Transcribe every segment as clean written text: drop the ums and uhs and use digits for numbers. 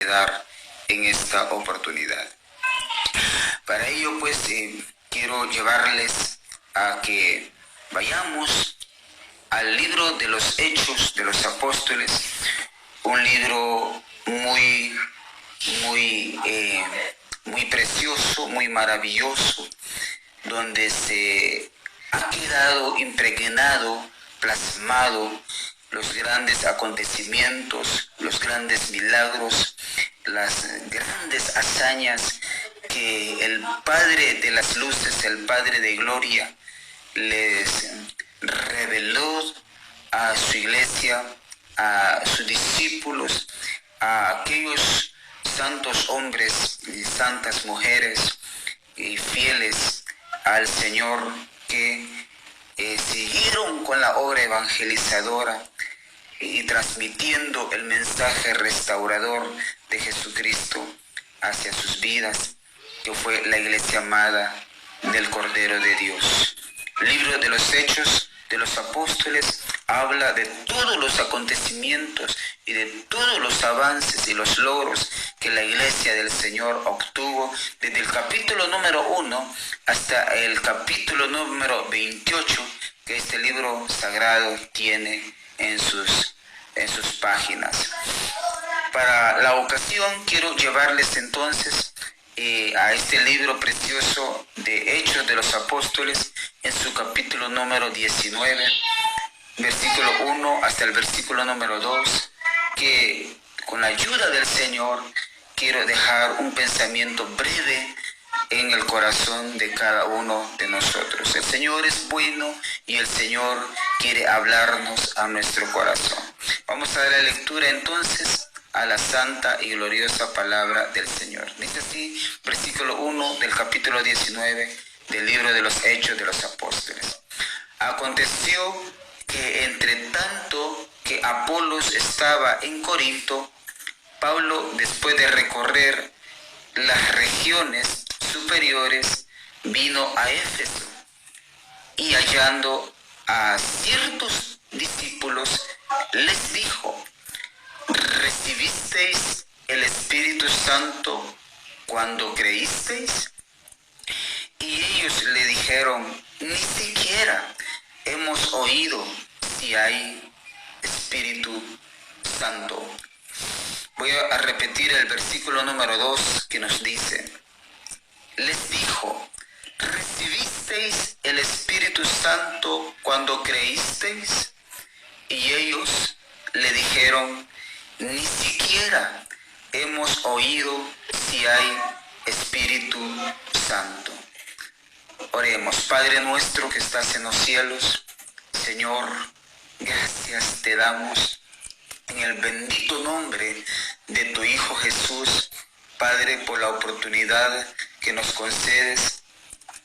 dar en esta oportunidad. Para ello, pues, quiero llevarles a que vayamos al libro de los Hechos de los Apóstoles, un libro muy precioso, muy maravilloso, donde se ha quedado impregnado, plasmado los grandes acontecimientos, los grandes milagros, las grandes hazañas que el Padre de las Luces, el Padre de Gloria, les reveló a su iglesia, a sus discípulos, a aquellos santos hombres y santas mujeres y fieles al Señor que siguieron con la obra evangelizadora y transmitiendo el mensaje restaurador de Jesucristo hacia sus vidas, que fue la iglesia amada del Cordero de Dios. El libro de los Hechos de los Apóstoles habla de todos los acontecimientos y de todos los avances y los logros que la iglesia del Señor obtuvo desde el capítulo número 1 hasta el capítulo número 28 que este libro sagrado tiene en sus páginas. Para la ocasión quiero llevarles entonces a este libro precioso de Hechos de los Apóstoles en su capítulo número 19, versículo 1 hasta el versículo número 2, que con la ayuda del Señor quiero dejar un pensamiento breve en el corazón de cada uno de nosotros. El Señor es bueno y el Señor quiere hablarnos a nuestro corazón. Vamos a dar la lectura entonces a la santa y gloriosa palabra del Señor. Dice así, versículo 1 del capítulo 19 del libro de los Hechos de los Apóstoles. Aconteció que entre tanto que Apolos estaba en Corinto, Pablo, después de recorrer las regiones superiores, vino a Éfeso y hallando a ciertos discípulos les dijo: ¿recibisteis el Espíritu Santo cuando creísteis? Y ellos le dijeron: ni siquiera hemos oído si hay Espíritu Santo. Voy a repetir el versículo número 2 que nos dice: les dijo: ¿recibisteis el Espíritu Santo cuando creísteis? Y ellos le dijeron: ni siquiera hemos oído si hay Espíritu Santo. Oremos. Padre nuestro que estás en los cielos, Señor, gracias te damos en el bendito nombre de tu Hijo Jesús, Padre, por la oportunidad que nos concedes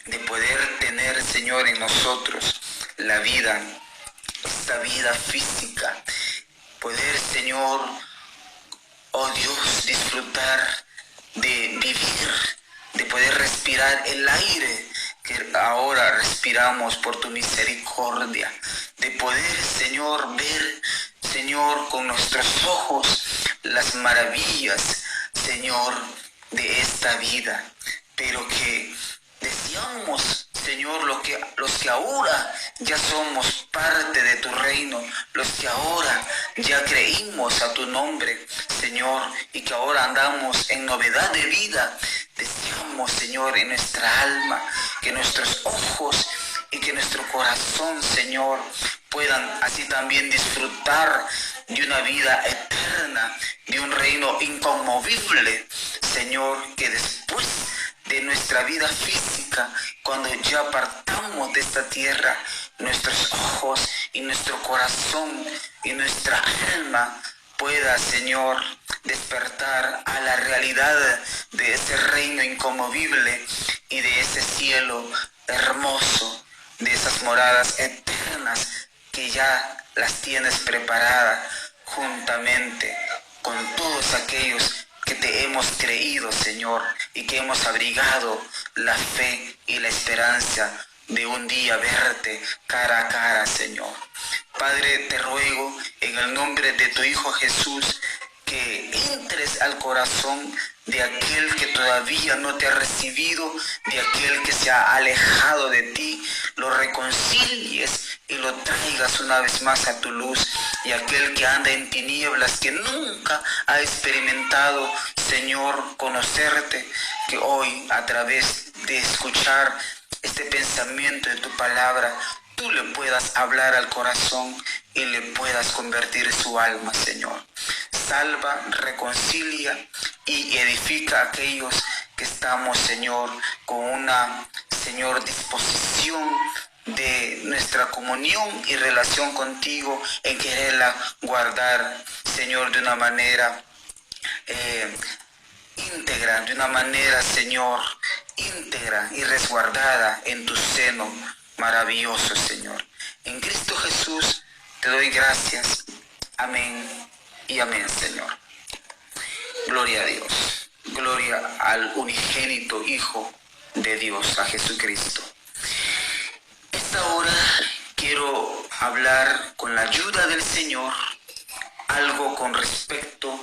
de poder tener, Señor, en nosotros la vida, esta vida física, poder, Señor, oh Dios, disfrutar de vivir, de poder respirar el aire que ahora respiramos por tu misericordia, de poder, Señor, ver, Señor, con nuestros ojos las maravillas, Señor, de esta vida, pero que deseamos, Señor, los que ahora ya somos parte de tu reino, los que ahora ya creímos a tu nombre, Señor, y que ahora andamos en novedad de vida, deseamos, Señor, en nuestra alma, que nuestros ojos y que nuestro corazón, Señor, puedan así también disfrutar de una vida eterna, de un reino inconmovible, Señor, que después de nuestra vida física, cuando ya partamos de esta tierra, nuestros ojos y nuestro corazón y nuestra alma pueda, Señor, despertar a la realidad de ese reino inconmovible y de ese cielo hermoso, de esas moradas eternas que ya las tienes preparadas juntamente con todos aquellos que te hemos creído, Señor, y que hemos abrigado la fe y la esperanza de un día verte cara a cara, Señor. Padre, te ruego en el nombre de tu Hijo Jesús que entres al corazón de aquel que todavía no te ha recibido, de aquel que se ha alejado de ti, lo reconcilies y lo traigas una vez más a tu luz, y aquel que anda en tinieblas, que nunca ha experimentado, Señor, conocerte, que hoy a través de escuchar este pensamiento de tu palabra, tú le puedas hablar al corazón y le puedas convertir su alma, Señor. Salva, reconcilia y edifica a aquellos que estamos, Señor, con una, Señor, disposición de nuestra comunión y relación contigo, en quererla guardar, Señor, de una manera íntegra, de una manera, Señor, íntegra y resguardada en tu seno maravilloso, Señor. En Cristo Jesús te doy gracias. Amén y amén, Señor. Gloria a Dios. Gloria al unigénito Hijo de Dios, a Jesucristo. Esta hora quiero hablar con la ayuda del Señor algo con respecto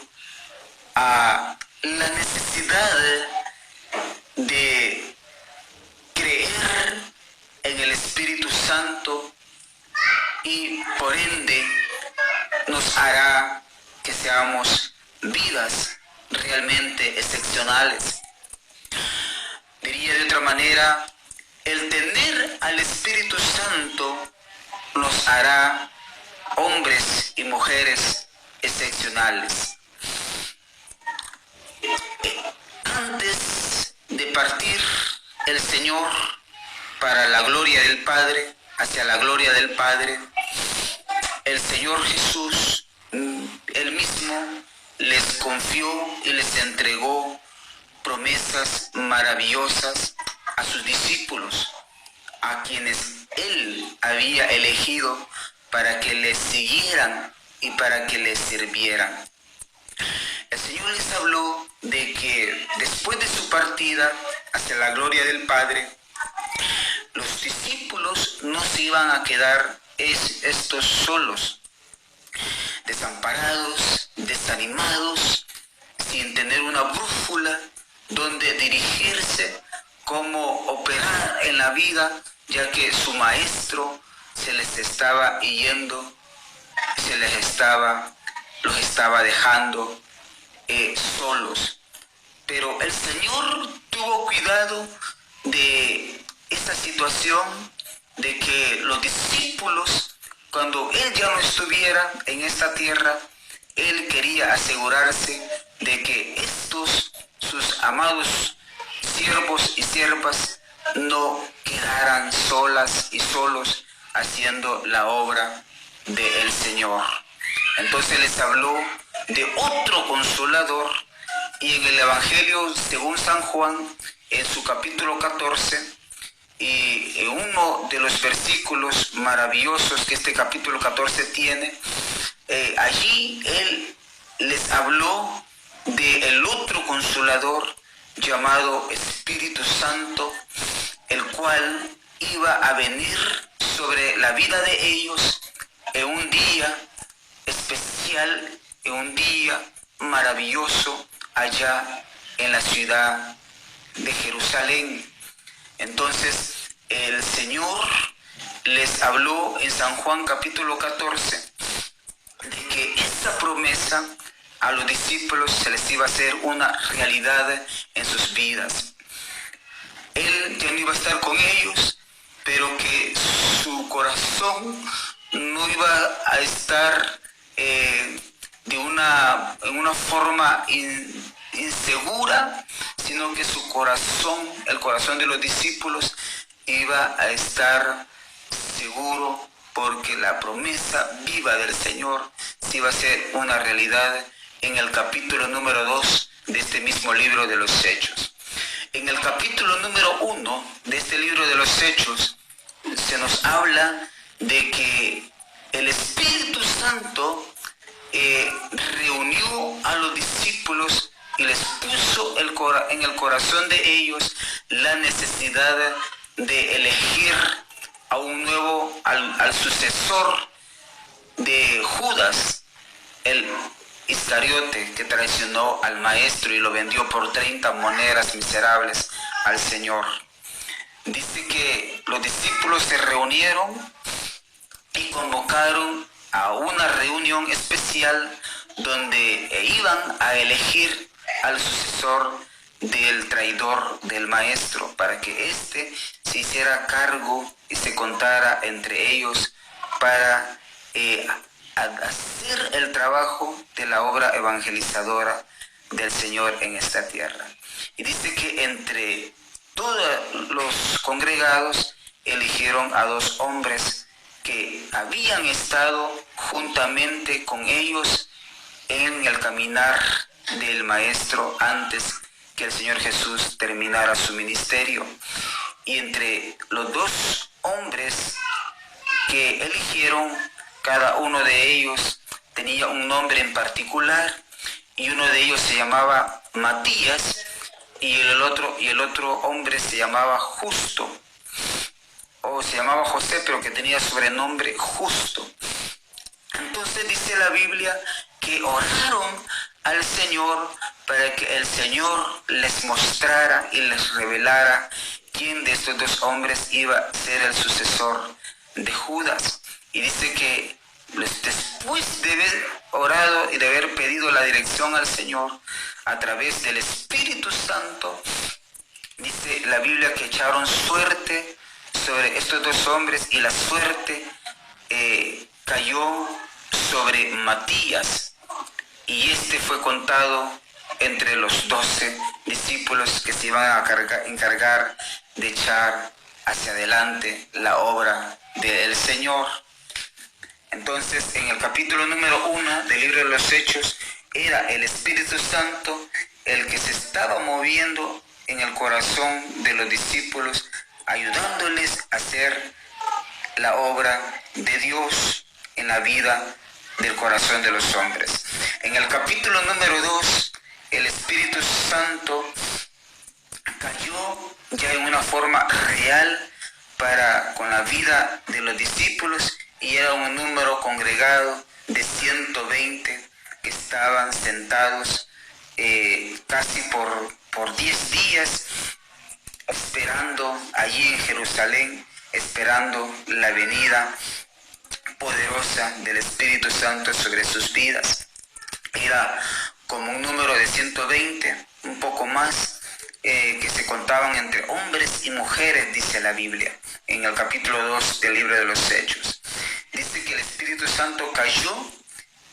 a la necesidad de creer en el Espíritu Santo, y por ende nos hará que seamos vidas realmente excepcionales. Diría de otra manera, el tener al Espíritu Santo nos hará hombres y mujeres excepcionales. Antes de partir el Señor para la gloria del Padre, hacia la gloria del Padre, el Señor Jesús, Él mismo, les confió y les entregó promesas maravillosas a sus discípulos, a quienes Él había elegido para que les siguieran y para que les sirvieran. El Señor les habló de que después de su partida hacia la gloria del Padre, los discípulos no se iban a quedar estos solos, desamparados, desanimados, sin tener una brújula donde dirigirse, cómo operar en la vida, ya que su maestro se les estaba yendo, los estaba dejando solos. Pero el Señor tuvo cuidado de esta situación, de que los discípulos, cuando Él ya no estuviera en esta tierra, Él quería asegurarse de que estos, sus amados siervos y siervas, no quedaran solas y solos haciendo la obra del Señor. Entonces les habló de otro consolador, y en el Evangelio según San Juan, en su capítulo 14, y en uno de los versículos maravillosos que este capítulo 14 tiene, allí Él les habló del otro consolador llamado Espíritu Santo, el cual iba a venir sobre la vida de ellos en un día especial, en un día maravilloso allá en la ciudad de Jerusalén. Entonces el Señor les habló en San Juan capítulo 14 de que esa promesa a los discípulos se les iba a hacer una realidad en sus vidas. Él ya no iba a estar con ellos, pero que su corazón no iba a estar en una forma insegura, sino que su corazón, el corazón de los discípulos, iba a estar seguro, porque la promesa viva del Señor se iba a hacer una realidad en el capítulo número 2 de este mismo libro de los Hechos. En el capítulo número 1 de este libro de los Hechos se nos habla de que el Espíritu Santo reunió a los discípulos y les puso en el corazón de ellos la necesidad de elegir a un nuevo, al sucesor de Judas Iscariote, que traicionó al maestro y lo vendió por 30 monedas miserables al Señor. Dice que los discípulos se reunieron y convocaron a una reunión especial donde iban a elegir al sucesor del traidor del maestro, para que éste se hiciera cargo y se contara entre ellos para hacer el trabajo de la obra evangelizadora del Señor en esta tierra. Y dice que entre todos los congregados eligieron a 2 hombres que habían estado juntamente con ellos en el caminar del maestro antes que el Señor Jesús terminara su ministerio. Y entre los 2 hombres que eligieron, cada uno de ellos tenía un nombre en particular, y uno de ellos se llamaba Matías y el otro hombre se llamaba Justo, o se llamaba José, pero que tenía sobrenombre Justo. Entonces dice la Biblia que oraron al Señor para que el Señor les mostrara y les revelara quién de estos 2 hombres iba a ser el sucesor de Judas. Y dice que después de haber orado y de haber pedido la dirección al Señor a través del Espíritu Santo, dice la Biblia que echaron suerte sobre estos 2 hombres, y la suerte cayó sobre Matías, y este fue contado entre los 12 discípulos que se iban a encargar de echar hacia adelante la obra del Señor. Entonces, en el capítulo número 1 del libro de los Hechos, era el Espíritu Santo el que se estaba moviendo en el corazón de los discípulos, ayudándoles a hacer la obra de Dios en la vida del corazón de los hombres. En el capítulo número 2, el Espíritu Santo cayó ya en una forma real con la vida de los discípulos, y era un número congregado de 120 que estaban sentados casi por 10 días esperando allí en Jerusalén, esperando la venida poderosa del Espíritu Santo sobre sus vidas. Era como un número de 120, un poco más, que se contaban entre hombres y mujeres, dice la Biblia, en el capítulo 2 del libro de los Hechos. Dice que el Espíritu Santo cayó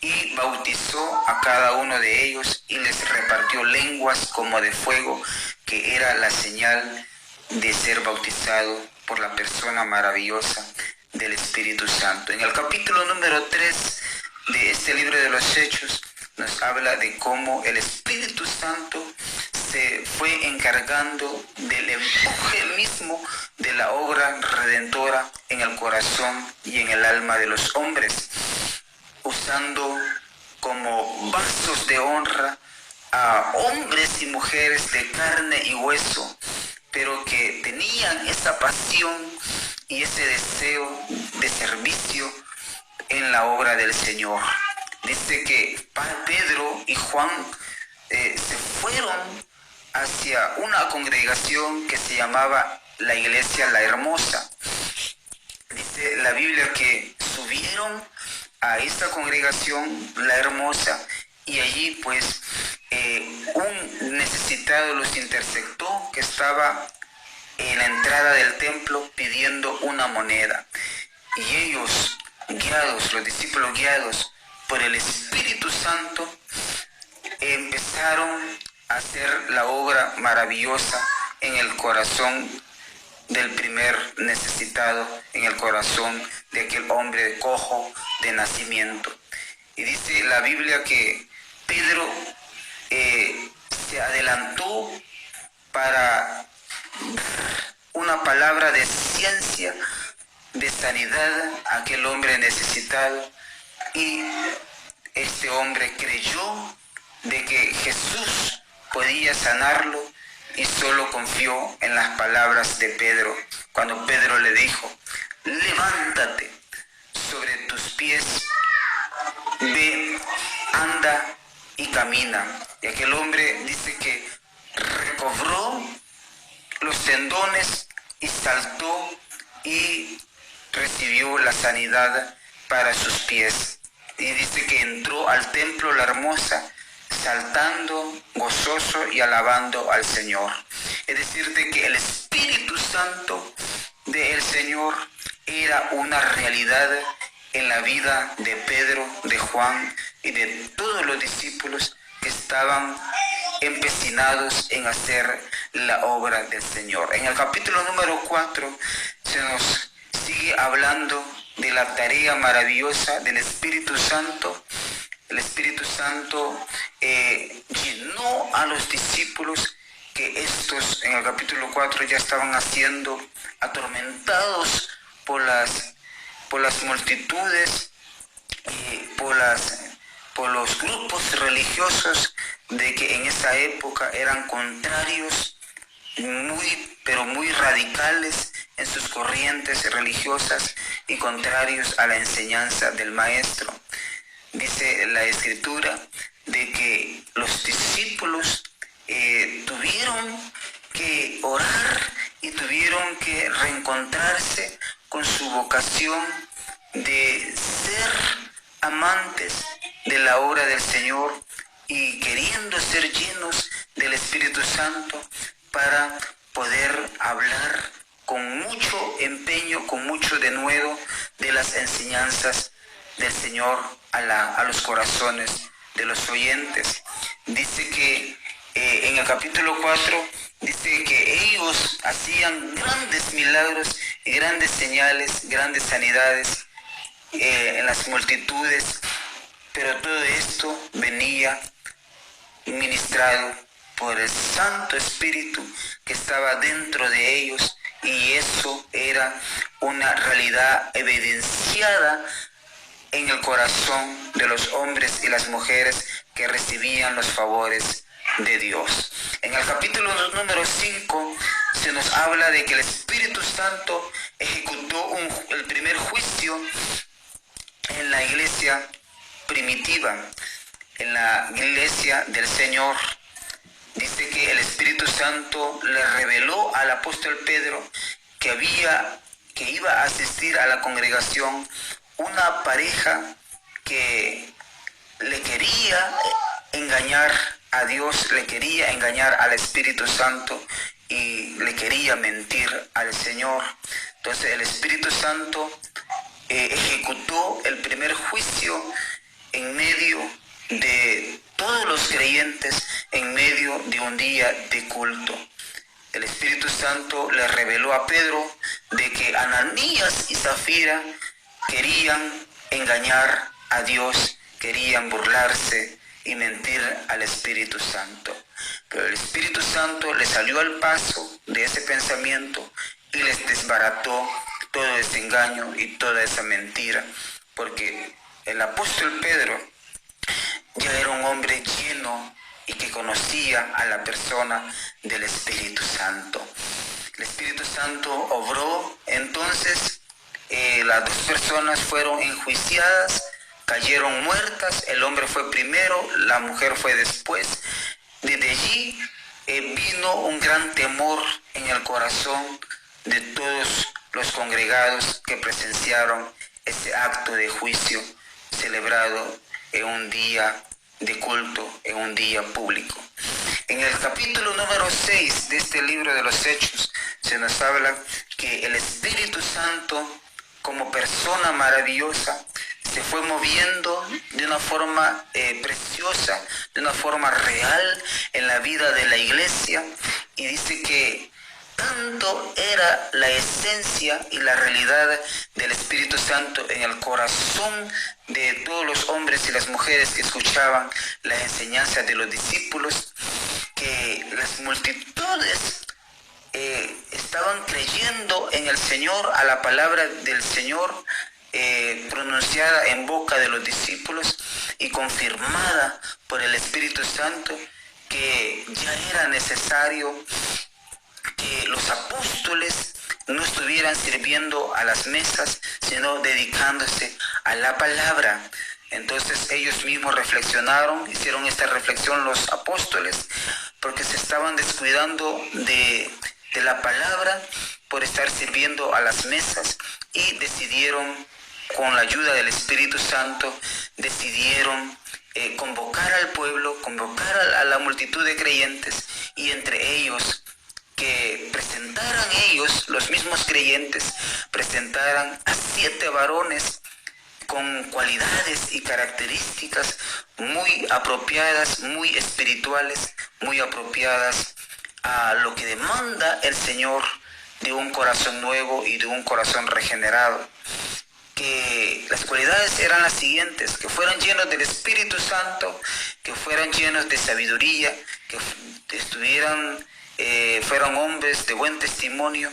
y bautizó a cada uno de ellos y les repartió lenguas como de fuego, que era la señal de ser bautizado por la persona maravillosa del Espíritu Santo. En el capítulo número 3 de este libro de los Hechos nos habla de cómo el Espíritu Santo se fue encargando del empuje mismo de la obra redentora en el corazón y en el alma de los hombres, usando como vasos de honra a hombres y mujeres de carne y hueso, pero que tenían esa pasión y ese deseo de servicio en la obra del Señor. Dice que Pedro y Juan se fueron hacia una congregación que se llamaba la Iglesia La Hermosa. Dice la Biblia que subieron a esta congregación La Hermosa, y allí pues un necesitado los interceptó, que estaba en la entrada del templo pidiendo una moneda, y ellos, guiados, los discípulos guiados por el Espíritu Santo, empezaron a hacer la obra maravillosa en el corazón del primer necesitado, en el corazón de aquel hombre cojo de nacimiento. Y dice la Biblia que Pedro se adelantó para dar una palabra de ciencia, de sanidad a aquel hombre necesitado, y este hombre creyó de que Jesús podía sanarlo, y solo confió en las palabras de Pedro, cuando Pedro le dijo: levántate sobre tus pies, ve, anda y camina. Y aquel hombre dice que recobró los tendones y saltó y recibió la sanidad para sus pies. Y dice que entró al templo la hermosa, saltando, gozoso y alabando al Señor. Es decir, de que el Espíritu Santo del Señor era una realidad en la vida de Pedro, de Juan y de todos los discípulos que estaban empecinados en hacer la obra del Señor. En el capítulo número 4 se nos sigue hablando de la tarea maravillosa del Espíritu Santo. El Espíritu Santo llenó a los discípulos, que estos en el capítulo 4 ya estaban haciendo, atormentados por las multitudes, por los grupos religiosos de que en esa época eran contrarios, pero muy radicales en sus corrientes religiosas y contrarios a la enseñanza del Maestro. Dice la Escritura de que los discípulos tuvieron que orar y tuvieron que reencontrarse con su vocación de ser amantes de la obra del Señor y queriendo ser llenos del Espíritu Santo para poder hablar con mucho empeño, con mucho denuedo de las enseñanzas del Señor a los corazones de los oyentes. Dice que en el capítulo 4 dice que ellos hacían grandes milagros y grandes señales, grandes sanidades en las multitudes, pero todo esto venía ministrado por el Santo Espíritu que estaba dentro de ellos, y eso era una realidad evidenciada en el corazón de los hombres y las mujeres que recibían los favores de Dios. En el capítulo número 5 se nos habla de que el Espíritu Santo ejecutó el primer juicio en la iglesia primitiva, en la iglesia del Señor. Dice que el Espíritu Santo le reveló al apóstol Pedro que iba a asistir a la congregación una pareja que le quería engañar a Dios, le quería engañar al Espíritu Santo y le quería mentir al Señor. Entonces el Espíritu Santo ejecutó el primer juicio en medio de todos los creyentes, en medio de un día de culto. El Espíritu Santo le reveló a Pedro de que Ananías y Zafira querían engañar a Dios, querían burlarse y mentir al Espíritu Santo. Pero el Espíritu Santo le salió al paso de ese pensamiento y les desbarató todo ese engaño y toda esa mentira, porque el apóstol Pedro ya era un hombre lleno y que conocía a la persona del Espíritu Santo. El Espíritu Santo obró, entonces las dos personas fueron enjuiciadas, cayeron muertas, el hombre fue primero, la mujer fue después. Desde allí vino un gran temor en el corazón de todos los congregados que presenciaron ese acto de juicio celebrado en un día de culto, en un día público. En el capítulo número 6 de este libro de los Hechos se nos habla que el Espíritu Santo, como persona maravillosa, se fue moviendo de una forma preciosa, de una forma real en la vida de la iglesia, y dice que tanto era la esencia y la realidad del Espíritu Santo en el corazón de todos los hombres y las mujeres que escuchaban las enseñanzas de los discípulos, que las multitudes estaban creyendo en el Señor, a la palabra del Señor pronunciada en boca de los discípulos y confirmada por el Espíritu Santo, que ya era necesario que los apóstoles no estuvieran sirviendo a las mesas, sino dedicándose a la palabra. Entonces ellos mismos reflexionaron, hicieron esta reflexión los apóstoles, porque se estaban descuidando de la palabra por estar sirviendo a las mesas, y decidieron, con la ayuda del Espíritu Santo, decidieron convocar al pueblo, convocar a la multitud de creyentes, y entre ellos que presentaran ellos, los mismos creyentes, presentaran a 7 varones con cualidades y características muy apropiadas, muy espirituales, muy apropiadas a lo que demanda el Señor de un corazón nuevo y de un corazón regenerado. Que las cualidades eran las siguientes: que fueran llenos del Espíritu Santo, que fueran llenos de sabiduría, que fueran hombres de buen testimonio,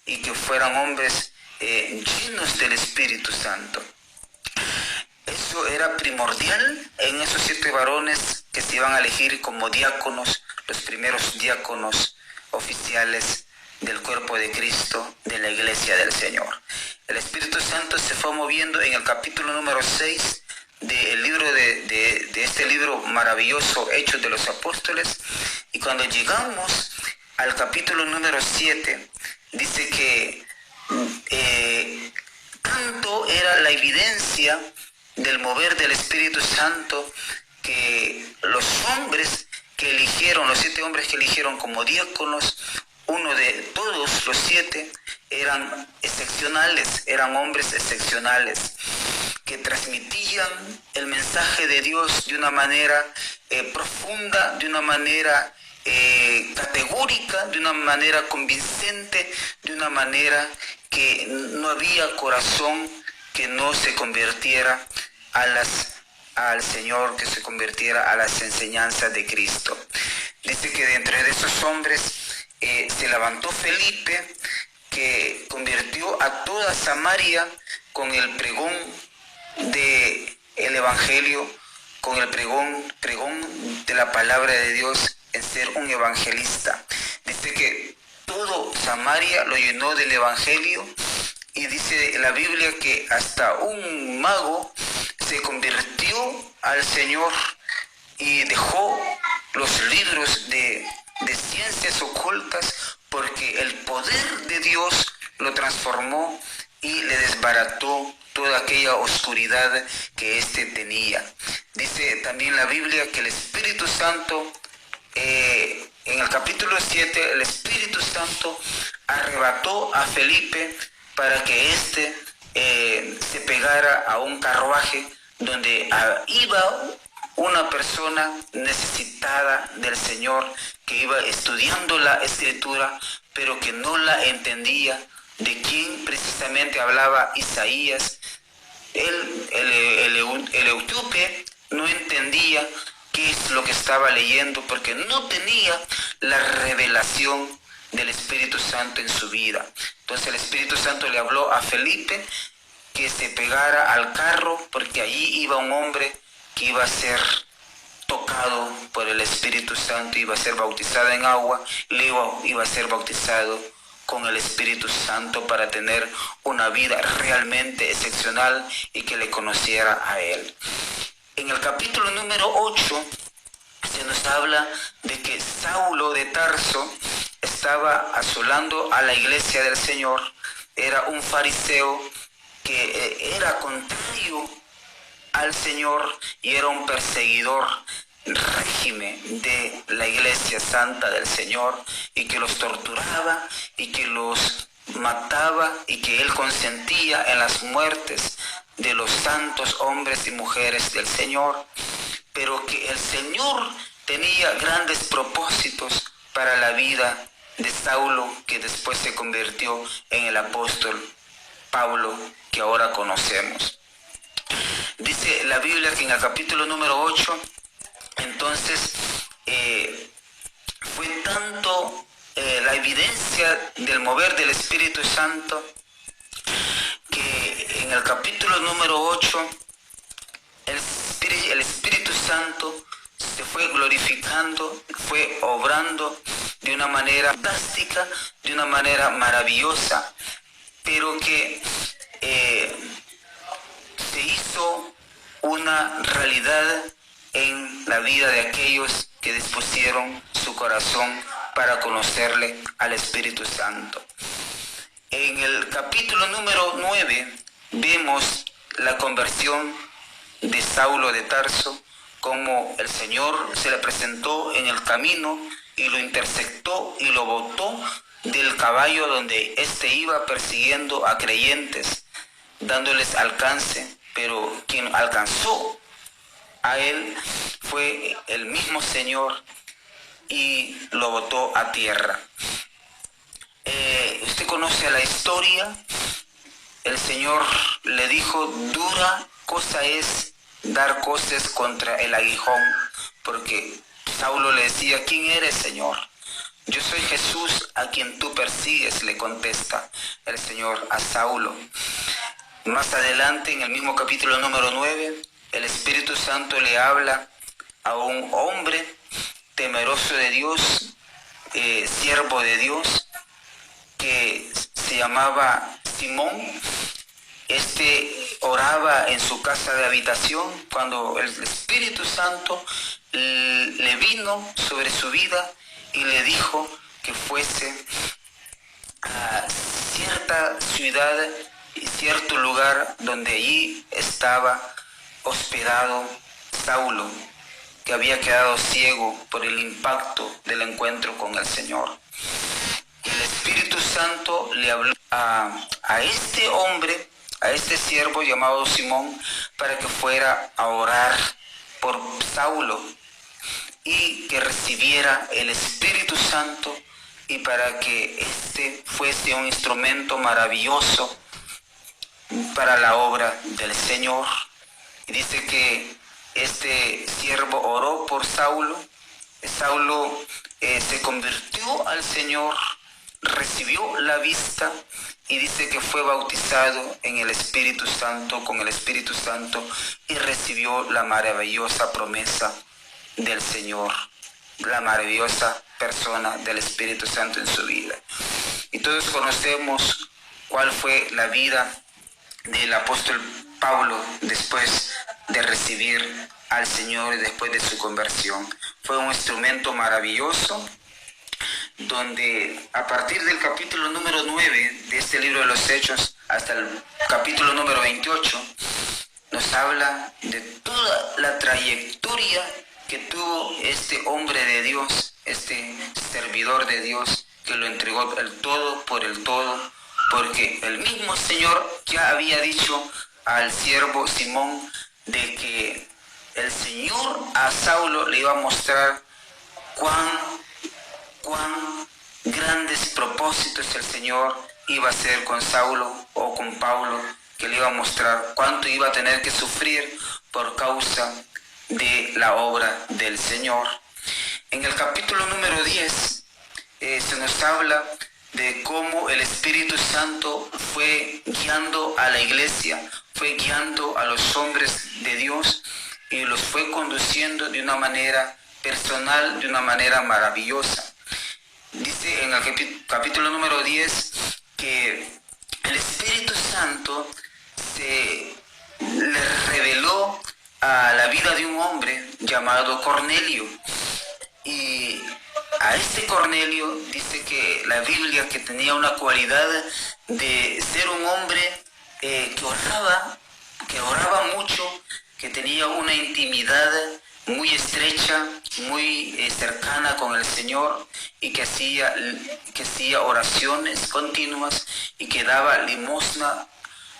y que fueran hombres llenos del Espíritu Santo. Eso era primordial en esos 7 varones que se iban a elegir como diáconos, los primeros diáconos oficiales del cuerpo de Cristo, de la iglesia del Señor. El Espíritu Santo se fue moviendo en el capítulo número 6 del libro de este libro maravilloso, Hechos de los Apóstoles, y cuando llegamos al capítulo número 7, dice que tanto era la evidencia del mover del Espíritu Santo, que los hombres que eligieron, los 7 hombres que eligieron como diáconos, uno de todos los 7 eran excepcionales, eran hombres excepcionales, que transmitían el mensaje de Dios de una manera profunda, de una manera categórica, de una manera convincente, de una manera que no había corazón que no se convirtiera al Señor, que se convirtiera a las enseñanzas de Cristo. Dice que de entre esos hombres se levantó Felipe, que convirtió a toda Samaria con el pregón del Evangelio, con el pregón de la palabra de Dios, en ser un evangelista. Dice que todo Samaria lo llenó del Evangelio, y dice la Biblia que hasta un mago se convirtió al Señor y dejó los libros de ciencias ocultas, porque el poder de Dios lo transformó y le desbarató toda aquella oscuridad que éste tenía. Dice también la Biblia que el Espíritu Santo, en el capítulo 7, el Espíritu Santo arrebató a Felipe para que éste se pegara a un carruaje donde iba una persona necesitada del Señor, que iba estudiando la Escritura, pero que no la entendía, de quién precisamente hablaba Isaías. El etíope no entendía qué es lo que estaba leyendo, porque no tenía la revelación del Espíritu Santo en su vida. Entonces el Espíritu Santo le habló a Felipe que se pegara al carro, porque allí iba un hombre que iba a ser tocado por el Espíritu Santo, iba a ser bautizado en agua, luego iba a ser bautizado con el Espíritu Santo para tener una vida realmente excepcional y que le conociera a él. En el capítulo número 8 se nos habla de que Saulo de Tarso estaba asolando a la iglesia del Señor. Era un fariseo que era contrario al Señor y era un perseguidor régimen de la iglesia santa del Señor, y que los torturaba y que los mataba, y que él consentía en las muertes de los santos hombres y mujeres del Señor, pero que el Señor tenía grandes propósitos para la vida de Saulo, que después se convirtió en el apóstol Pablo que ahora conocemos. Dice la Biblia que en el capítulo número 8, entonces fue tanto la evidencia del mover del Espíritu Santo, que en el capítulo número 8 el Espíritu Santo se fue glorificando, fue obrando de una manera fantástica, de una manera maravillosa, pero que se hizo una realidad en la vida de aquellos que dispusieron su corazón para conocerle al Espíritu Santo. En el capítulo número 9 vemos la conversión de Saulo de Tarso, como el Señor se le presentó en el camino y lo interceptó y lo botó del caballo donde éste iba persiguiendo a creyentes, dándoles alcance, pero quien alcanzó a él fue el mismo Señor y lo botó a tierra. Usted conoce la historia. El Señor le dijo: dura cosa es dar coces contra el aguijón, porque Saulo le decía: ¿quién eres, Señor? Yo soy Jesús a quien tú persigues, le contesta el Señor a Saulo. Más adelante, en el mismo capítulo número 9, el Espíritu Santo le habla a un hombre temeroso de Dios, siervo de Dios, que se llamaba Simón. Este oraba en su casa de habitación cuando el Espíritu Santo le vino sobre su vida y le dijo que fuese a cierta ciudad y cierto lugar donde allí estaba hospedado Saulo, que había quedado ciego por el impacto del encuentro con el Señor. Y el Espíritu Santo le habló a este hombre, a este siervo llamado Simón, para que fuera a orar por Saulo y que recibiera el Espíritu Santo, y para que éste fuese un instrumento maravilloso para la obra del Señor. Y dice que este siervo oró por Saulo. Saulo se convirtió al Señor, recibió la vista y dice que fue bautizado en el Espíritu Santo, con el Espíritu Santo, y recibió la maravillosa promesa del Señor, la maravillosa persona del Espíritu Santo en su vida. Y todos conocemos cuál fue la vida del apóstol Pablo después de recibir al Señor y después de su conversión. Fue un instrumento maravilloso, donde a partir del capítulo número 9 de este libro de los Hechos hasta el capítulo número 28 nos habla de toda la trayectoria que tuvo este hombre de Dios, este servidor de Dios, que lo entregó el todo por el todo, porque el mismo Señor ya había dicho al siervo Simón de que el Señor a Saulo le iba a mostrar cuán grandes propósitos el Señor iba a hacer con Saulo o con Pablo, que le iba a mostrar cuánto iba a tener que sufrir por causa de la obra del Señor. En el capítulo número 10 se nos habla de cómo el Espíritu Santo fue guiando a la iglesia, fue guiando a los hombres de Dios y los fue conduciendo de una manera personal, de una manera maravillosa. Dice en el capítulo número 10 que el Espíritu Santo le reveló a la vida de un hombre llamado Cornelio. Y a este Cornelio dice que la Biblia que tenía una cualidad de ser un hombre que oraba mucho, que tenía una intimidad muy estrecha, muy cercana con el Señor, y que hacía oraciones continuas y que daba limosna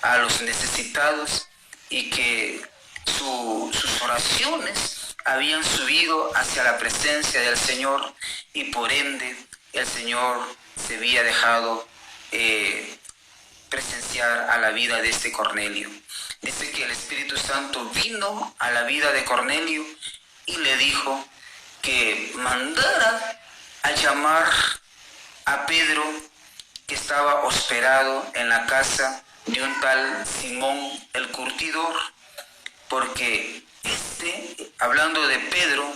a los necesitados, y que sus oraciones habían subido hacia la presencia del Señor, y por ende el Señor se había dejado presenciar a la vida de este Cornelio. Dice que el Espíritu Santo vino a la vida de Cornelio y le dijo que mandara a llamar a Pedro, que estaba hospedado en la casa de un tal Simón el curtidor, porque hablando de Pedro,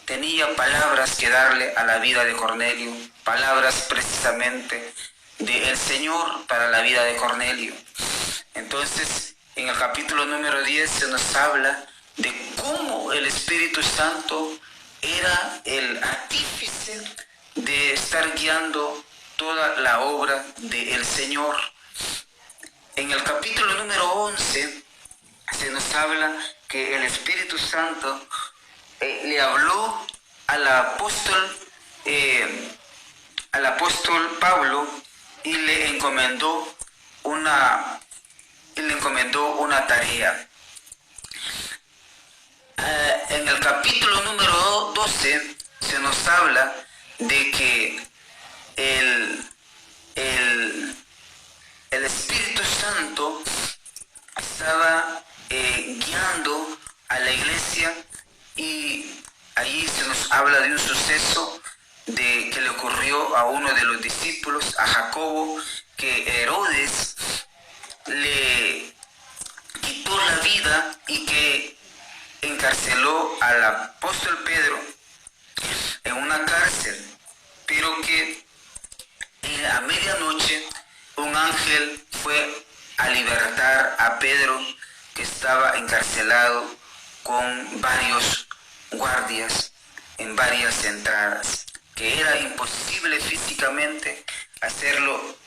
tenía palabras que darle a la vida de Cornelio, palabras precisamente del Señor para la vida de Cornelio. Entonces en el capítulo número 10 se nos habla de cómo el Espíritu Santo era el artífice de estar guiando toda la obra del Señor. En el capítulo número 11 se nos habla que el Espíritu Santo le habló al apóstol Pablo y le encomendó una tarea. En el capítulo número 12 se nos habla de que el Espíritu Santo estaba guiando a la iglesia, y ahí se nos habla de un suceso que le ocurrió a uno de los discípulos, a Jacobo, que Herodes le quitó la vida y que encarceló al apóstol Pedro en una cárcel, pero que a medianoche un ángel fue a libertar a Pedro, que estaba encarcelado con varios guardias en varias entradas, que era imposible físicamente hacerlo,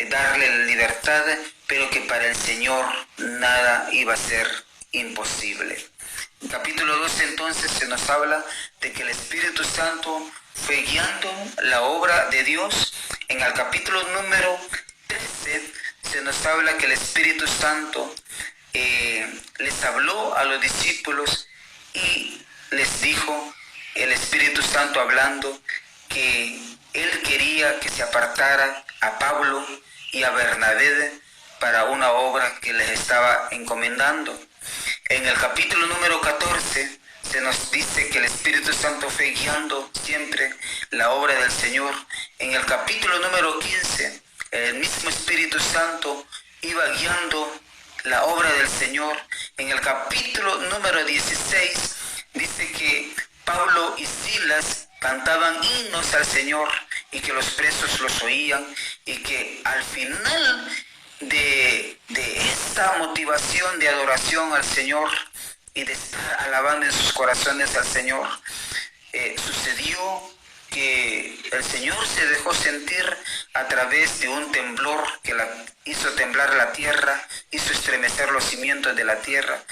darle libertad, pero que para el Señor nada iba a ser imposible. En capítulo 12 entonces se nos habla de que el Espíritu Santo fue guiando la obra de Dios. En el capítulo número 13 se nos habla que el Espíritu Santo les habló a los discípulos y les dijo, el Espíritu Santo hablando, que él quería que se apartara a Pablo y a Bernabé para una obra que les estaba encomendando. En el capítulo número 14 se nos dice que el Espíritu Santo fue guiando siempre la obra del Señor. En el capítulo número 15, el mismo Espíritu Santo iba guiando la obra del Señor. En el capítulo número 16 dice que Pablo y Silas cantaban himnos al Señor y que los presos los oían, y que al final de esta motivación de adoración al Señor y de estar alabando en sus corazones al Señor, sucedió que el Señor se dejó sentir a través de un temblor que hizo temblar la tierra, hizo estremecer los cimientos de la tierra,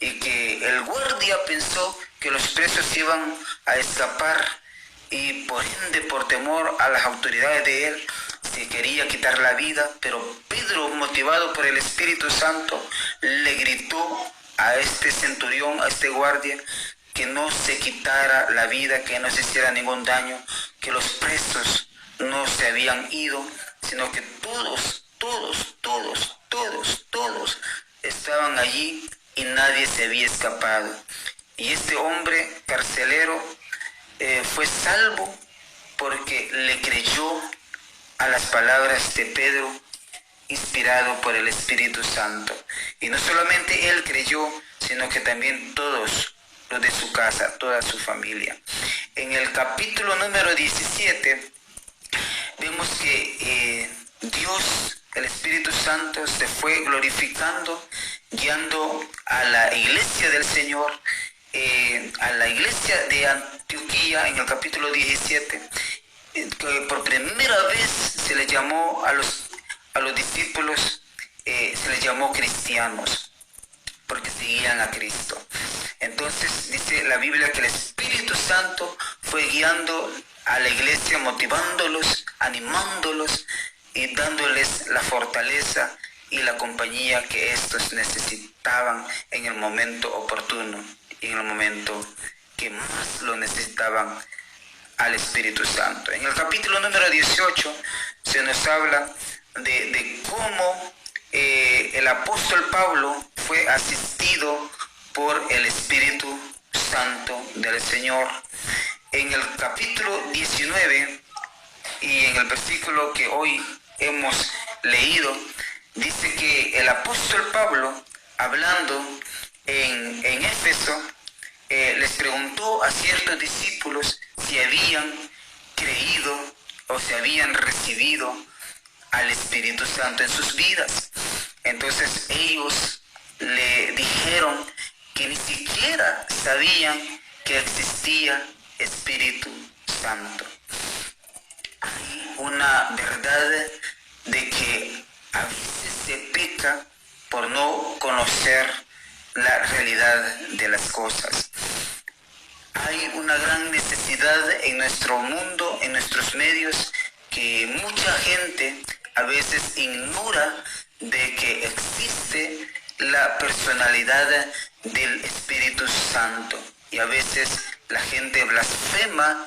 y que el guardia pensó que los presos iban a escapar, y por ende, por temor a las autoridades de él, se quería quitar la vida, pero Pedro, motivado por el Espíritu Santo, le gritó a este centurión, a este guardia, que no se quitara la vida, que no se hiciera ningún daño, que los presos no se habían ido, sino que todos estaban allí y nadie se había escapado. Y este hombre carcelero fue salvo porque le creyó a las palabras de Pedro, inspirado por el Espíritu Santo. Y no solamente él creyó, sino que también todos los de su casa, toda su familia. En el capítulo número 17 vemos que Dios, el Espíritu Santo, se fue glorificando, guiando a la iglesia del Señor, a la iglesia de Antioquía. En el capítulo 17, que por primera vez se le llamó a los discípulos, se les llamó cristianos, porque seguían a Cristo. Entonces dice la Biblia que el Espíritu Santo fue guiando a la iglesia, motivándolos, animándolos y dándoles la fortaleza y la compañía que estos necesitaban en el momento oportuno y en el momento que más lo necesitaban al Espíritu Santo. En el capítulo número 18 se nos habla de cómo el apóstol Pablo fue asistido por el Espíritu Santo del Señor. En el capítulo 19 y en el versículo que hoy hemos leído, dice que el apóstol Pablo, hablando en Éfeso, les preguntó a ciertos discípulos si habían creído o si habían recibido al Espíritu Santo en sus vidas. Entonces ellos le dijeron que ni siquiera sabían que existía Espíritu Santo. Hay una verdad de que a veces se peca por no conocer la realidad de las cosas. Hay una gran necesidad en nuestro mundo, en nuestros medios, que mucha gente a veces ignora de que existe la personalidad del Espíritu Santo. Y a veces la gente blasfema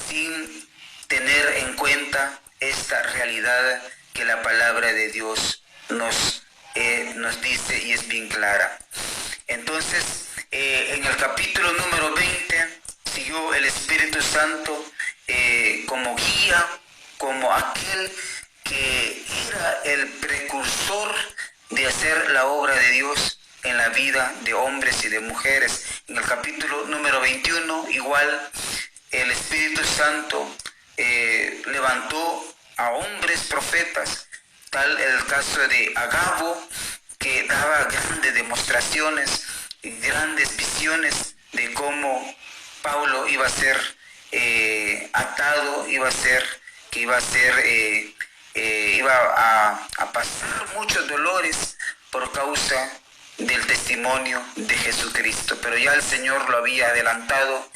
sin tener en cuenta esta realidad que la palabra de Dios nos dice y es bien clara. Entonces, en el capítulo número 20, siguió el Espíritu Santo como guía, como aquel que era el precursor de hacer la obra de Dios en la vida de hombres y de mujeres. En el capítulo número 21, igual, el Espíritu Santo levantó a hombres profetas, tal el caso de Agabo, que daba grandes demostraciones y grandes visiones de cómo Pablo iba a ser atado, iba a pasar muchos dolores por causa del testimonio de Jesucristo. Pero ya el Señor lo había adelantado,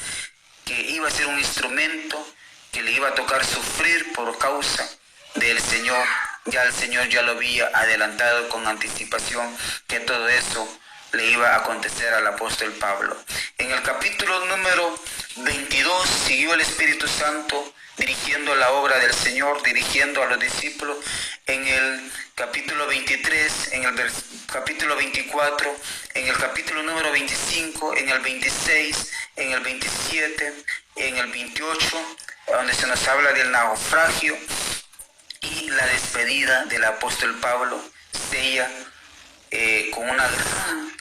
que iba a ser un instrumento que le iba a tocar sufrir por causa del Señor. Ya el Señor ya lo había adelantado con anticipación, que todo eso le iba a acontecer al apóstol Pablo. En el capítulo número 22 siguió el Espíritu Santo dirigiendo la obra del Señor, dirigiendo a los discípulos. En el capítulo 23, en el capítulo 24, en el capítulo número 25, en el 26, en el 27, en el 28, donde se nos habla del naufragio y la despedida del apóstol Pablo, sella con una gran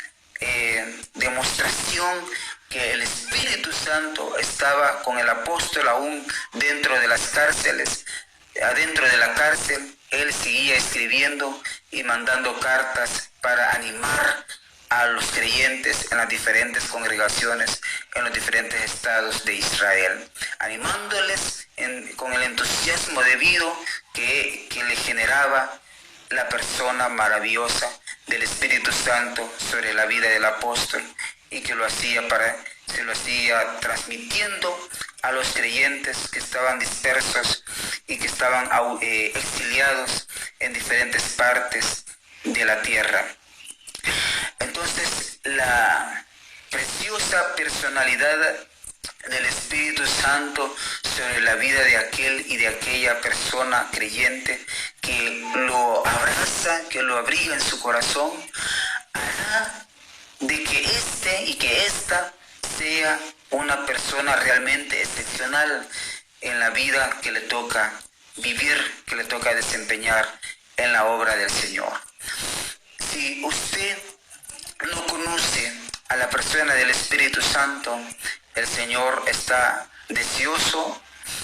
demostración que el Espíritu Santo estaba con el apóstol aún dentro de las cárceles. Adentro de la cárcel, él seguía escribiendo y mandando cartas para animar a los creyentes en las diferentes congregaciones, en los diferentes estados de Israel, animándoles con el entusiasmo debido que le generaba la persona maravillosa del Espíritu Santo sobre la vida del apóstol, y que se lo hacía transmitiendo a los creyentes que estaban dispersos y que estaban exiliados en diferentes partes de la tierra. Entonces, la preciosa personalidad del Espíritu Santo sobre la vida de aquel y de aquella persona creyente que lo abraza, que lo abriga en su corazón, hará de que ésta sea una persona realmente excepcional en la vida que le toca vivir, que le toca desempeñar en la obra del Señor. Si usted no conoce a la persona del Espíritu Santo, el Señor está deseoso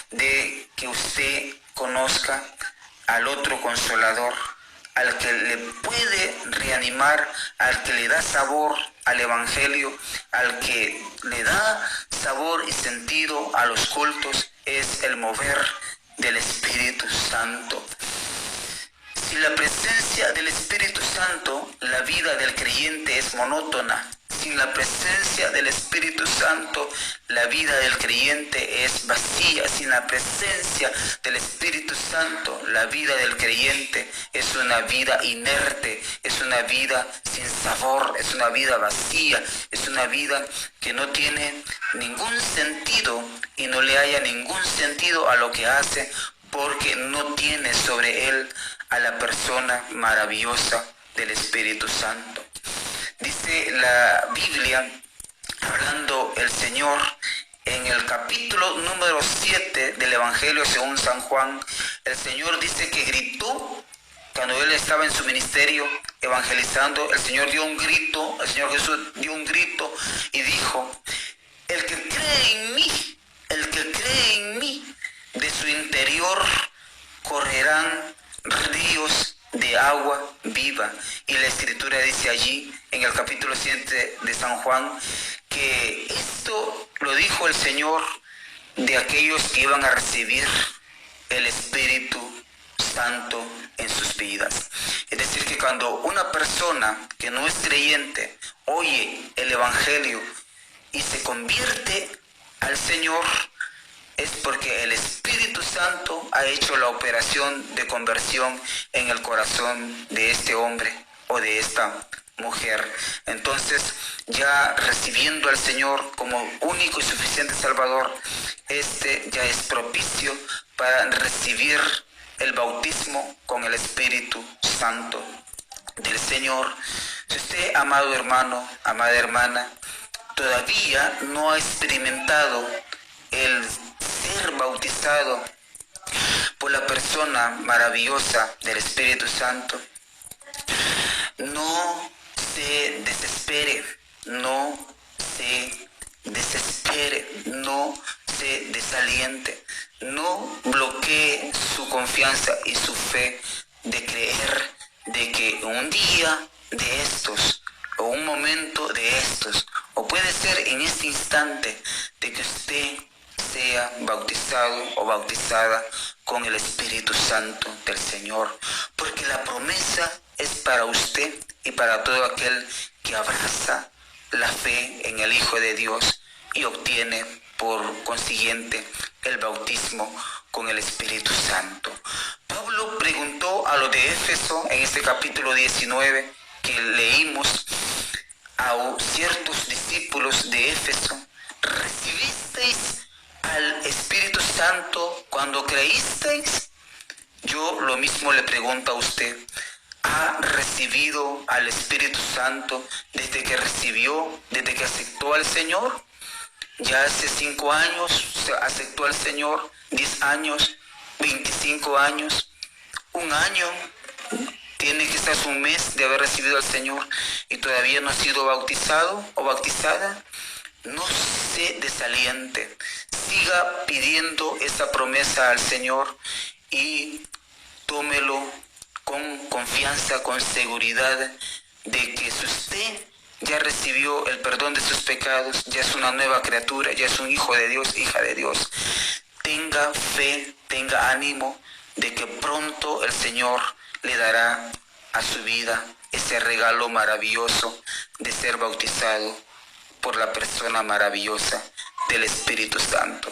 de que usted conozca al otro Consolador, al que le puede reanimar, al que le da sabor al Evangelio, al que le da sabor y sentido a los cultos, es el mover del Espíritu Santo. Sin la presencia del Espíritu Santo, la vida del creyente es monótona. Sin la presencia del Espíritu Santo, la vida del creyente es vacía. Sin la presencia del Espíritu Santo, la vida del creyente es una vida inerte, es una vida sin sabor, es una vida vacía, es una vida que no tiene ningún sentido y no le haya ningún sentido a lo que hace, porque no tiene sobre él a la persona maravillosa del Espíritu Santo. Dice la Biblia, hablando el Señor, en el capítulo número 7 del Evangelio según San Juan, el Señor dice que gritó cuando Él estaba en su ministerio evangelizando. El Señor dio un grito, el Señor Jesús dio un grito y dijo: el que cree en mí, de su interior correrán ríos de de agua viva. Y la Escritura dice allí, en el capítulo 7 de San Juan, que esto lo dijo el Señor de aquellos que iban a recibir el Espíritu Santo en sus vidas. Es decir, que cuando una persona que no es creyente oye el Evangelio y se convierte al Señor, es porque el Espíritu Santo ha hecho la operación de conversión en el corazón de este hombre o de esta mujer. Entonces, ya recibiendo al Señor como único y suficiente Salvador, este ya es propicio para recibir el bautismo con el Espíritu Santo del Señor. Si usted, amado hermano, amada hermana, todavía no ha experimentado el ser bautizado por la persona maravillosa del Espíritu Santo, no se desespere, no se desespere, no se desaliente, no bloquee su confianza y su fe de creer de que un día de estos, o un momento de estos, o puede ser en este instante, de que usted sea bautizado o bautizada con el Espíritu Santo del Señor, porque la promesa es para usted y para todo aquel que abraza la fe en el Hijo de Dios y obtiene por consiguiente el bautismo con el Espíritu Santo. Pablo preguntó a los de Éfeso en este capítulo 19 que leímos a ciertos discípulos de Éfeso: ¿recibisteis al Espíritu Santo cuando creísteis? Yo lo mismo le pregunto a usted: ¿ha recibido al Espíritu Santo desde que recibió, desde que aceptó al Señor? Ya hace 5 años se aceptó al Señor, 10 años, 25 años, 1 año, tiene quizás 1 mes de haber recibido al Señor y todavía no ha sido bautizado o bautizada. No se desaliente, siga pidiendo esa promesa al Señor y tómelo con confianza, con seguridad de que si usted ya recibió el perdón de sus pecados, ya es una nueva criatura, ya es un hijo de Dios, hija de Dios, tenga fe, tenga ánimo de que pronto el Señor le dará a su vida ese regalo maravilloso de ser bautizado por la persona maravillosa del Espíritu Santo.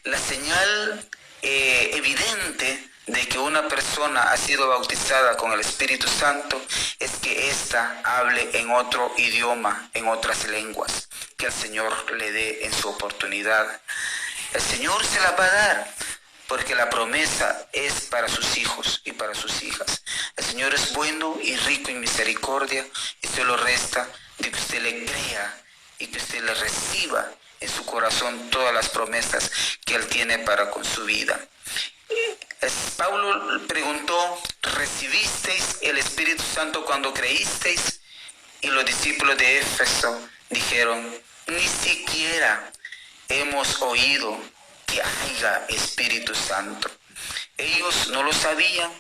La señal evidente de que una persona ha sido bautizada con el Espíritu Santo es que ésta hable en otro idioma, en otras lenguas, que el Señor le dé en su oportunidad. El Señor se la va a dar, porque la promesa es para sus hijos y para sus hijas. El Señor es bueno y rico en misericordia, y solo resta de que usted le crea y que usted le reciba en su corazón todas las promesas que Él tiene para con su vida. Pablo preguntó: ¿recibisteis el Espíritu Santo cuando creísteis? Y los discípulos de Éfeso dijeron: ni siquiera hemos oído que haya Espíritu Santo. Ellos no lo sabían,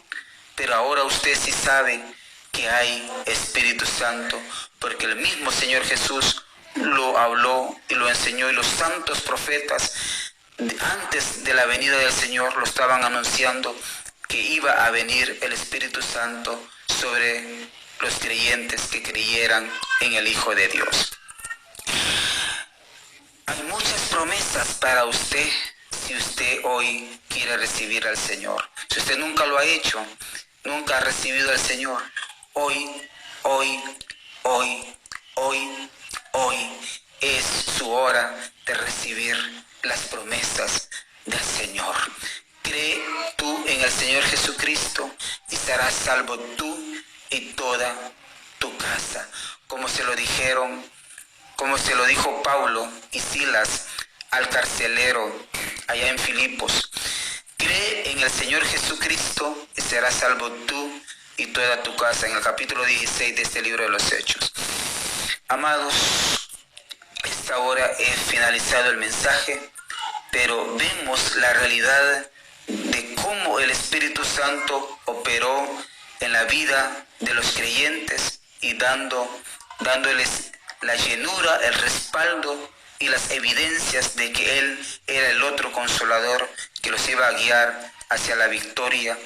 pero ahora usted sí sabe que hay Espíritu Santo, porque el mismo Señor Jesús lo habló y lo enseñó, y los santos profetas antes de la venida del Señor lo estaban anunciando, que iba a venir el Espíritu Santo sobre los creyentes que creyeran en el Hijo de Dios. Hay muchas promesas para usted si usted hoy quiere recibir al Señor. Si usted nunca lo ha hecho, nunca ha recibido al Señor, hoy es su hora de recibir las promesas del Señor. Cree tú en el Señor Jesucristo y serás salvo tú y toda tu casa. Como se lo dijo Pablo y Silas al carcelero allá en Filipos: cree en el Señor Jesucristo y serás salvo tú y toda tu casa, en el capítulo 16 de este libro de los Hechos. Amados, a esta hora he finalizado el mensaje, pero vemos la realidad de cómo el Espíritu Santo operó en la vida de los creyentes y dándoles la llenura, el respaldo y las evidencias de que Él era el otro consolador que los iba a guiar hacia la victoria,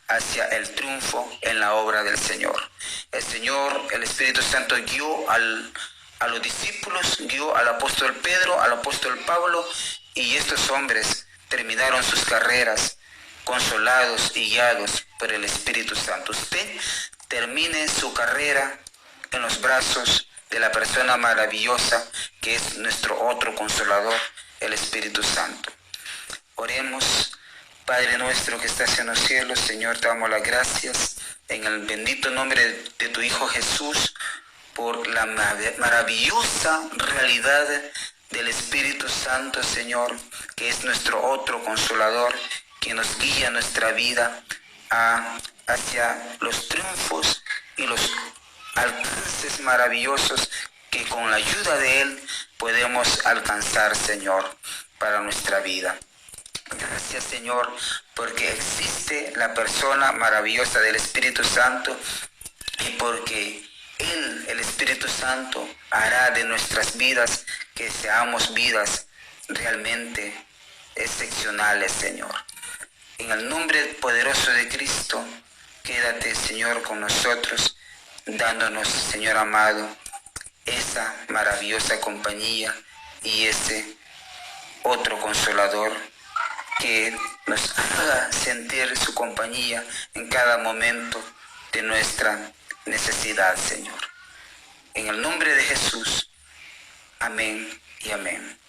hacia el triunfo en la obra del Señor. El Señor, el Espíritu Santo guió a los discípulos, guió al apóstol Pedro, al apóstol Pablo, y estos hombres terminaron sus carreras consolados y guiados por el Espíritu Santo. Usted termine su carrera en los brazos de la persona maravillosa que es nuestro otro consolador, el Espíritu Santo. Oremos. Padre nuestro que estás en los cielos, Señor, te damos las gracias en el bendito nombre de tu Hijo Jesús por la maravillosa realidad del Espíritu Santo, Señor, que es nuestro otro consolador, que nos guía nuestra vida hacia los triunfos y los alcances maravillosos que con la ayuda de Él podemos alcanzar, Señor, para nuestra vida. Gracias, Señor, porque existe la persona maravillosa del Espíritu Santo y porque Él, el Espíritu Santo, hará de nuestras vidas que seamos vidas realmente excepcionales, Señor. En el nombre poderoso de Cristo, quédate, Señor, con nosotros, dándonos, Señor amado, esa maravillosa compañía y ese otro consolador que nos haga sentir su compañía en cada momento de nuestra necesidad, Señor. En el nombre de Jesús, amén y amén.